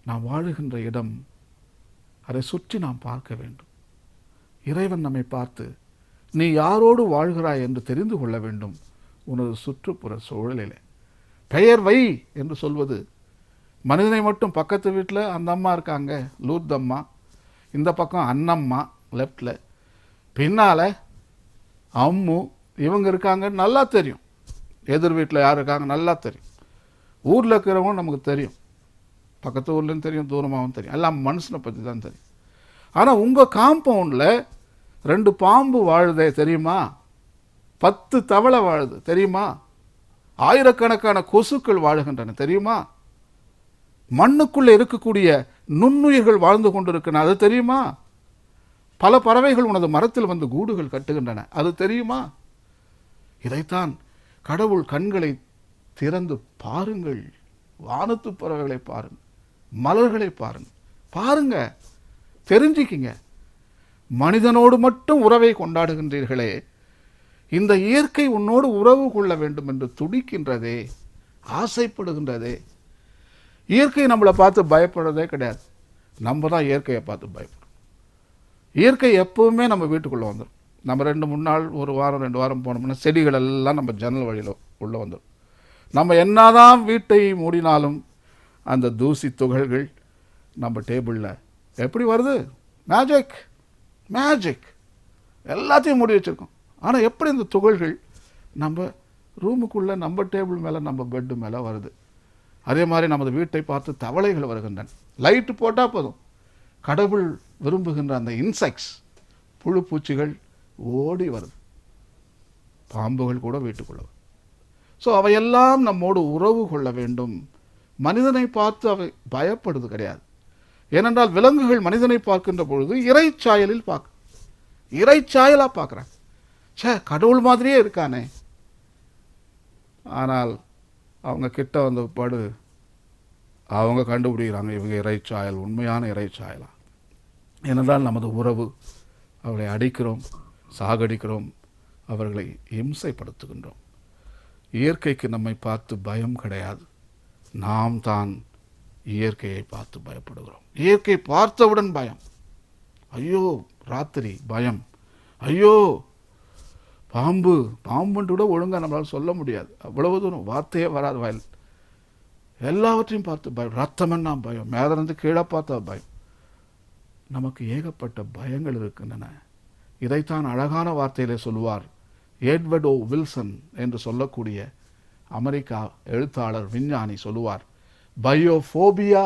நாம் வாழுகின்ற இடம், அதை சுற்றி நாம் பார்க்க வேண்டும். இறைவன் நம்மை பார்த்து நீ யாரோடு வாழ்கிறாய் என்று தெரிந்து கொள்ள வேண்டும். உனது சுற்றுப்புற சூழலிலே பெயர் வை என்று சொல்வது மனிதனை மட்டும். பக்கத்து வீட்டில் அந்த அம்மா இருக்காங்க, லூர்தம்மா, இந்த பக்கம் அன்னம்மா லெஃப்டில், பின்னால் அம்மு, இவங்க இருக்காங்க நல்லா தெரியும். எதிர் வீட்டில் யார் இருக்காங்க நல்லா தெரியும். ஊரில் இருக்கிறவங்க நமக்கு தெரியும், பக்கத்து ஊர்லேயும் தெரியும், தூரமாகவும் தெரியும். எல்லாம் மனுஷனை பற்றி தான் தெரியும். ஆனால் உங்கள் காம்பவுண்டில் 2 பாம்பு வாழுதே தெரியுமா? 10 தவளை வாழுது தெரியுமா? ஆயிரக்கணக்கான கொசுக்கள் வாழுகின்றன தெரியுமா? மண்ணுக்குள்ளே இருக்கக்கூடிய நுண்ணுயிர்கள் வாழ்ந்து கொண்டிருக்கின்றன, அது தெரியுமா? பல பறவைகள் உனது மரத்தில் வந்து கூடுகள் கட்டுகின்றன, அது தெரியுமா? இதைத்தான் கடவுள் கண்களை திறந்து பாருங்கள், வானத்து பறவைகளை பாருங்கள், மலர்களை பாருங்கள், பாருங்க, தெரிஞ்சுக்கிங்க. மனிதனோடு மட்டும் உறவை கொண்டாடுகின்றீர்களே, இந்த இயற்கை உன்னோடு உறவு கொள்ள வேண்டும் என்று துடிக்கின்றதே, ஆசைப்படுகின்றதே. இயற்கை நம்மளை பார்த்து பயப்படுறதே கிடையாது, நம்ம தான் இயற்கையை பார்த்து பயப்படுறோம். இயற்கை எப்பவுமே நம்ம வீட்டுக்குள்ளே வந்துடும். நம்ம 2-3 நாள், 1 வாரம் 2 வாரம் போனோம்னா செடிகள் எல்லாம் நம்ம ஜன்னல் வழியில் உள்ளே வந்துடும். நம்ம என்னதான் வீட்டை மூடினாலும் அந்த தூசி துகள்கள் நம்ம டேபிளில் எப்படி வருது? Magic, magic. எல்லாத்தையும் மூடி வச்சுருக்கோம். ஆனால் எப்படி இந்த துகள்கள் நம்ம ரூமுக்குள்ளே, நம்ம டேபிள் மேலே, நம்ம பெட்டு மேலே வருது? அதே மாதிரி நமது வீட்டை பார்த்து தவளைகள் வருகின்றன. லைட்டு போட்டால் போதும், கடவுள் விரும்புகின்ற அந்த இன்செக்ட்ஸ், புழு பூச்சிகள் ஓடி வருது. பாம்புகள் கூட வீட்டுக்குள்ள. ஸோ அவையெல்லாம் நம்மோடு உறவு கொள்ள வேண்டும். மனிதனை பார்த்து அவை பயப்படுது கிடையாது. ஏனென்றால் விலங்குகள் மனிதனை பார்க்கின்ற பொழுது இறைச்சாயலில் இறைச்சாயலாக பார்க்குறாங்க. கடவுள் மாதிரியே இருக்கானே. ஆனால் அவங்க கிட்ட வந்த பாடு அவங்க கண்டுபிடிக்கிறாங்க, இவங்க இறைச்சாயல், உண்மையான இறைச்சாயலா. ஏனென்றால் நமது உறவு, அவர்களை அடிக்கிறோம், சாகடிக்கிறோம், அவர்களை இம்சைப்படுத்துகின்றோம். இயற்கைக்கு நம்மை பார்த்து பயம் கிடையாது, நாம் தான் இயற்கையை பார்த்து பயப்படுகிறோம். இயற்கை பார்த்தவுடன் பயம். ஐயோ ராத்திரி பயம், ஐயோ பாம்பு, பாம்புன்ட்டு கூட ஒழுங்காக நம்மளால் சொல்ல முடியாது, அவ்வளவு தூரம் வார்த்தையே வராது வாயில். எல்லாவற்றையும் பார்த்து பயம். ரத்தமென்னா பயம், மேலிருந்து கீழே பார்த்தா பயம். நமக்கு ஏகப்பட்ட பயங்கள் இருக்கின்றன. இதைத்தான் அழகான வார்த்தையிலே சொல்லுவார் எட்வர்ட் ஓ வில்சன் என்று சொல்லக்கூடிய அமெரிக்கா எழுத்தாளர், விஞ்ஞானி சொல்லுவார், பயோஃபோபியா